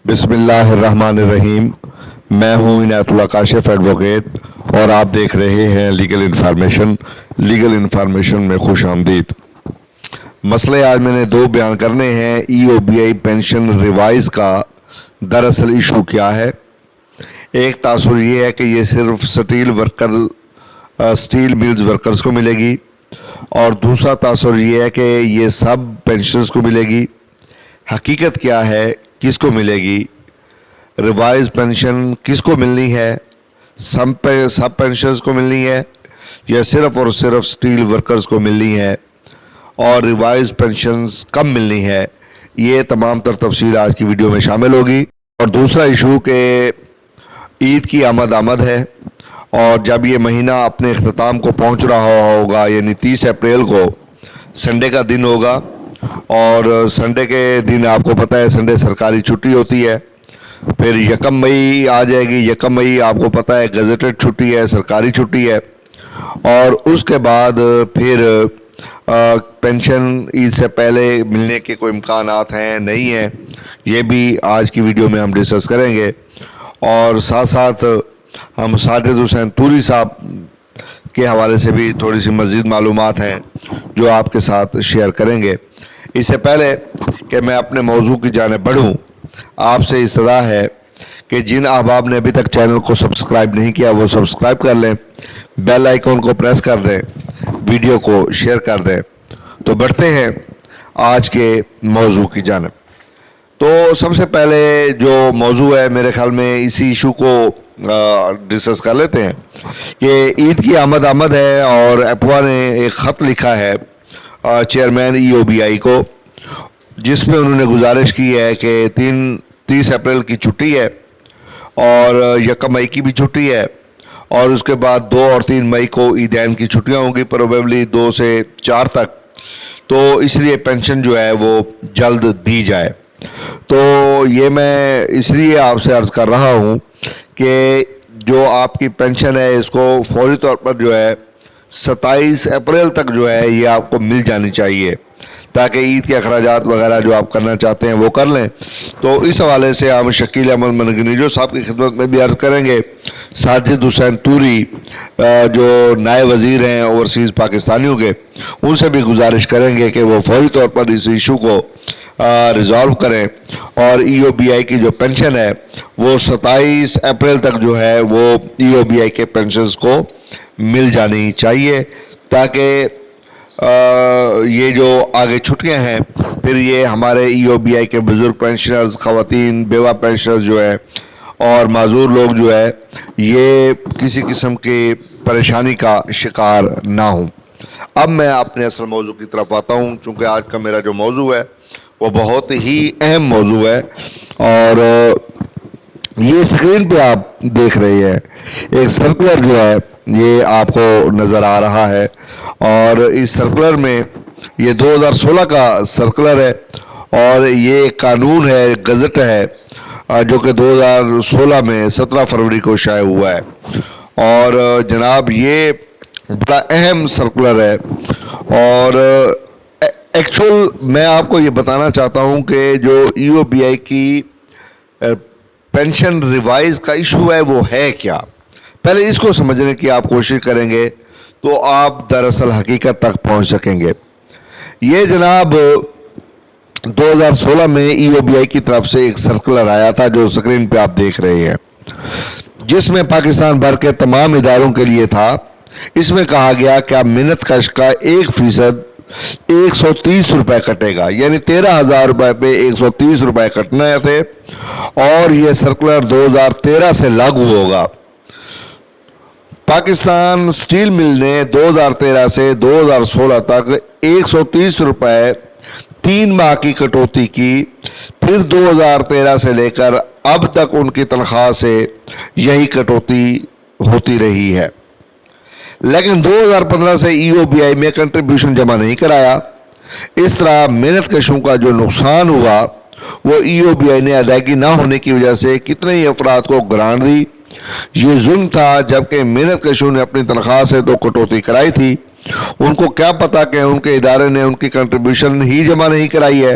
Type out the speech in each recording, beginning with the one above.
بسم اللہ الرحمن الرحیم۔ میں ہوں عنایت اللہ کاشف ایڈوکیٹ اور آپ دیکھ رہے ہیں لیگل انفارمیشن میں خوش آمدید۔ مسئلے آج میں نے دو بیان کرنے ہیں۔ ای او بی آئی پینشن ریوائز کا دراصل ایشو کیا ہے۔ ایک تاثر یہ ہے کہ یہ صرف سٹیل ملز ورکرز کو ملے گی، اور دوسرا تاثر یہ ہے کہ یہ سب پینشنز کو ملے گی۔ حقیقت کیا ہے، کس کو ملے گی؟ ریوائز پینشن کس کو ملنی ہے؟ سب پینشنز کو ملنی ہے یا صرف اور صرف سٹیل ورکرز کو ملنی ہے؟ اور ریوائز پینشنز کب ملنی ہے؟ یہ تمام تر تفصیل آج کی ویڈیو میں شامل ہوگی۔ اور دوسرا ایشو کہ عید کی آمد ہے، اور جب یہ مہینہ اپنے اختتام کو پہنچ رہا ہوگا، یعنی 30 اپریل کو سنڈے کا دن ہوگا، اور سنڈے کے دن آپ کو پتہ ہے سنڈے سرکاری چھٹی ہوتی ہے۔ پھر 1 مئی آ جائے گی۔ 1 مئی آپ کو پتہ ہے گزٹڈ چھٹی ہے، سرکاری چھٹی ہے، اور اس کے بعد پھر پینشن عید سے پہلے ملنے کے کوئی امکانات ہیں نہیں ہیں، یہ بھی آج کی ویڈیو میں ہم ڈسکس کریں گے۔ اور ساتھ ساتھ ہم ساجد حسین توری صاحب کے حوالے سے بھی تھوڑی سی مزید معلومات ہیں جو آپ کے ساتھ شیئر کریں گے۔ اس سے پہلے کہ میں اپنے موضوع کی جانب بڑھوں، آپ سے استدعا ہے کہ جن احباب نے ابھی تک چینل کو سبسکرائب نہیں کیا وہ سبسکرائب کر لیں، بیل آئیکن کو پریس کر دیں، ویڈیو کو شیئر کر دیں۔ تو بڑھتے ہیں آج کے موضوع کی جانب۔ تو سب سے پہلے جو موضوع ہے، میرے خیال میں اسی ایشو کو ڈسکس کر لیتے ہیں کہ عید کی آمد ہے، اور اپوا نے ایک خط لکھا ہے چیئرمین ای او بی آئی کو، جس میں انہوں نے گزارش کی ہے کہ 30 اپریل کی چھٹی ہے، اور 1 مئی کی بھی چھٹی ہے، اور اس کے بعد 2 اور 3 مئی کو عیدین کی چھٹیاں ہوں گی، پروبیبلی 2 سے 4 تک۔ تو اس لیے پینشن جو ہے وہ جلد دی جائے۔ تو یہ میں اس لیے آپ سے عرض کر رہا ہوں کہ جو آپ کی پینشن ہے اس کو فوری طور پر جو ہے 27 اپریل تک جو ہے یہ آپ کو مل جانی چاہیے، تاکہ عید کے اخراجات وغیرہ جو آپ کرنا چاہتے ہیں وہ کر لیں۔ تو اس حوالے سے ہم شکیل احمد منگنیجو صاحب کی خدمت میں بھی عرض کریں گے، ساجد حسین توری جو نائب وزیر ہیں اوورسیز پاکستانیوں کے، ان سے بھی گزارش کریں گے کہ وہ فوری طور پر اس ایشو کو ریزالو کریں، اور ای او بی آئی کی جو پینشن ہے وہ 27 اپریل تک جو ہے وہ ای او بی آئی کے پینشنز کو مل جانی چاہیے، تاکہ یہ جو آگے چھٹیاں ہیں پھر یہ ہمارے ای او بی آئی کے بزرگ پینشنرز، خواتین، بیوہ پینشنرز جو ہیں اور معذور لوگ جو ہے یہ کسی قسم کی پریشانی کا شکار نہ ہوں۔ اب میں اپنے اصل موضوع کی طرف آتا ہوں، چونکہ آج کا میرا جو موضوع ہے وہ بہت ہی اہم موضوع ہے، اور یہ اسکرین پہ آپ دیکھ رہے ہیں ایک سرکولر جو ہے یہ آپ کو نظر آ رہا ہے، اور اس سرکولر میں یہ 2016 کا سرکولر ہے، اور یہ ایک قانون ہے، گزٹ ہے، جو کہ 2016 میں 17 فروری کو شائع ہوا ہے۔ اور جناب یہ بڑا اہم سرکولر ہے، اور ایکچول میں آپ کو یہ بتانا چاہتا ہوں کہ جو ای او بی آئی کی پینشن ریوائز کا ایشو ہے وہ ہے کیا۔ پہلے اس کو سمجھنے کی آپ کوشش کریں گے تو آپ دراصل حقیقت تک پہنچ سکیں گے۔ یہ جناب 2016 میں ای او بی آئی کی طرف سے ایک سرکولر آیا تھا جو سکرین پہ آپ دیکھ رہے ہیں، جس میں پاکستان بھر کے تمام اداروں کے لیے تھا۔ اس میں کہا گیا کہ اب منت کش کا 1% 130 روپے کٹے گا، یعنی 13,000 روپے پہ 130 روپے کٹنا تھے، اور یہ سرکولر 2013 سے لاگو ہوگا۔ پاکستان سٹیل مل نے 2013 سے 2016 تک 130 روپے 3 ماہ کی کٹوتی کی، پھر 2013 سے لے کر اب تک ان کی تنخواہ سے یہی کٹوتی ہوتی رہی ہے، لیکن 2015 سے ای او بی آئی میں کنٹریبیوشن جمع نہیں کرایا۔ اس طرح محنت کشوں کا جو نقصان ہوا وہ ای او بی آئی نے ادائیگی نہ ہونے کی وجہ سے کتنے ہی افراد کو گرانٹ دی۔ یہ ظلم تھا، جبکہ محنت کشوں نے اپنی تنخواہ سے تو کٹوتی کرائی تھی، ان کو کیا پتا کہ ان کے ادارے نے ان کی کنٹریبیوشن ہی جمع نہیں کرائی ہے۔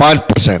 5%।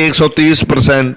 130%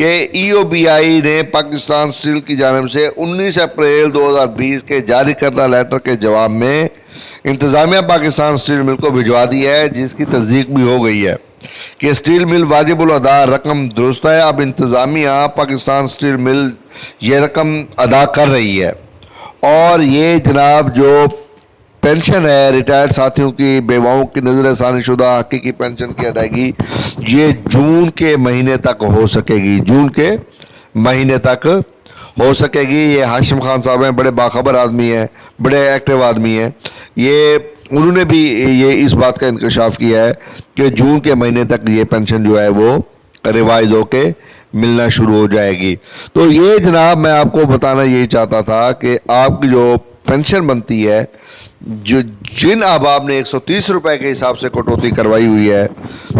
کہ ای او بی آئی نے پاکستان اسٹیل کی جانب سے 19 اپریل 2020 کے جاری کردہ لیٹر کے جواب میں انتظامیہ پاکستان اسٹیل مل کو بھجوا دیا ہے، جس کی تصدیق بھی ہو گئی ہے کہ اسٹیل مل واجب الادا رقم درست ہے۔ اب انتظامیہ پاکستان اسٹیل مل یہ رقم ادا کر رہی ہے، اور یہ جناب جو پینشن ہے ریٹائرڈ ساتھیوں کی، بیواؤں کی نظر ثانی شدہ حقیقی پینشن کی ادائیگی یہ جون کے مہینے تک ہو سکے گی، جون کے مہینے تک ہو سکے گی۔ یہ ہاشم خان صاحب ہیں، بڑے باخبر آدمی ہیں، بڑے ایکٹیو آدمی ہیں، انہوں نے بھی یہ اس بات کا انکشاف کیا ہے کہ جون کے مہینے تک یہ پینشن جو ہے وہ ریوائز ہو کے ملنا شروع ہو جائے گی۔ تو یہ جناب میں آپ کو بتانا یہی چاہتا تھا کہ آپ کی جو پینشن بنتی ہے، جن احباب نے 130 روپے کے حساب سے کٹوتی کروائی ہوئی ہے،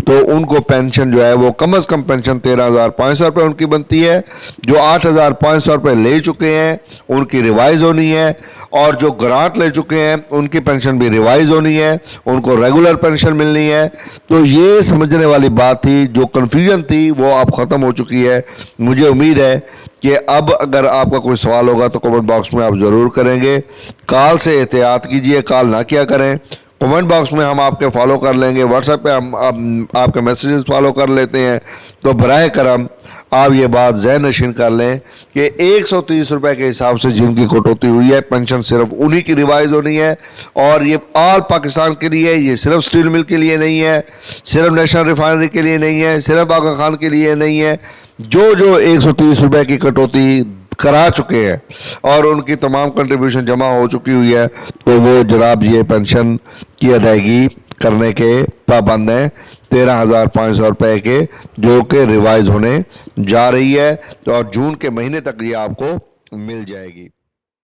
تو ان کو پینشن جو ہے وہ کم از کم پینشن 13,500 روپے ان کی بنتی ہے۔ جو 8,500 روپے لے چکے ہیں ان کی ریوائز ہونی ہے، اور جو گرانٹ لے چکے ہیں ان کی پینشن بھی ریوائز ہونی ہے، ان کو ریگولر پینشن ملنی ہے۔ تو یہ سمجھنے والی بات تھی، جو کنفیوژن تھی وہ اب ختم ہو چکی ہے۔ مجھے امید ہے کہ اب اگر آپ کا کوئی سوال ہوگا تو کمنٹ باکس میں آپ ضرور کریں گے۔ کال سے احتیاط کیجئے، کال نہ کیا کریں۔ کمنٹ باکس میں ہم آپ کے فالو کر لیں گے، واٹس ایپ پہ ہم آپ کے میسیجز فالو کر لیتے ہیں۔ تو براہ کرم آپ یہ بات ذہن نشین کر لیں کہ 130 روپے کے حساب سے جن کی کٹوتی ہوئی ہے، پینشن صرف انہی کی ریوائز ہونی ہے، اور یہ آل پاکستان کے لیے، یہ صرف سٹیل مل کے لیے نہیں ہے، صرف نیشنل ریفائنری کے لیے نہیں ہے، صرف آغا خان کے لیے نہیں ہے۔ جو 130 روپے کی کٹوتی کرا چکے ہیں اور ان کی تمام کنٹریبیوشن جمع ہو چکی ہوئی ہے، تو وہ جناب یہ پینشن کی ادائیگی کرنے کے پابند ہیں 13,500 روپے کے، جو کہ ریوائز ہونے جا رہی ہے، اور جون کے مہینے تک یہ آپ کو مل جائے گی۔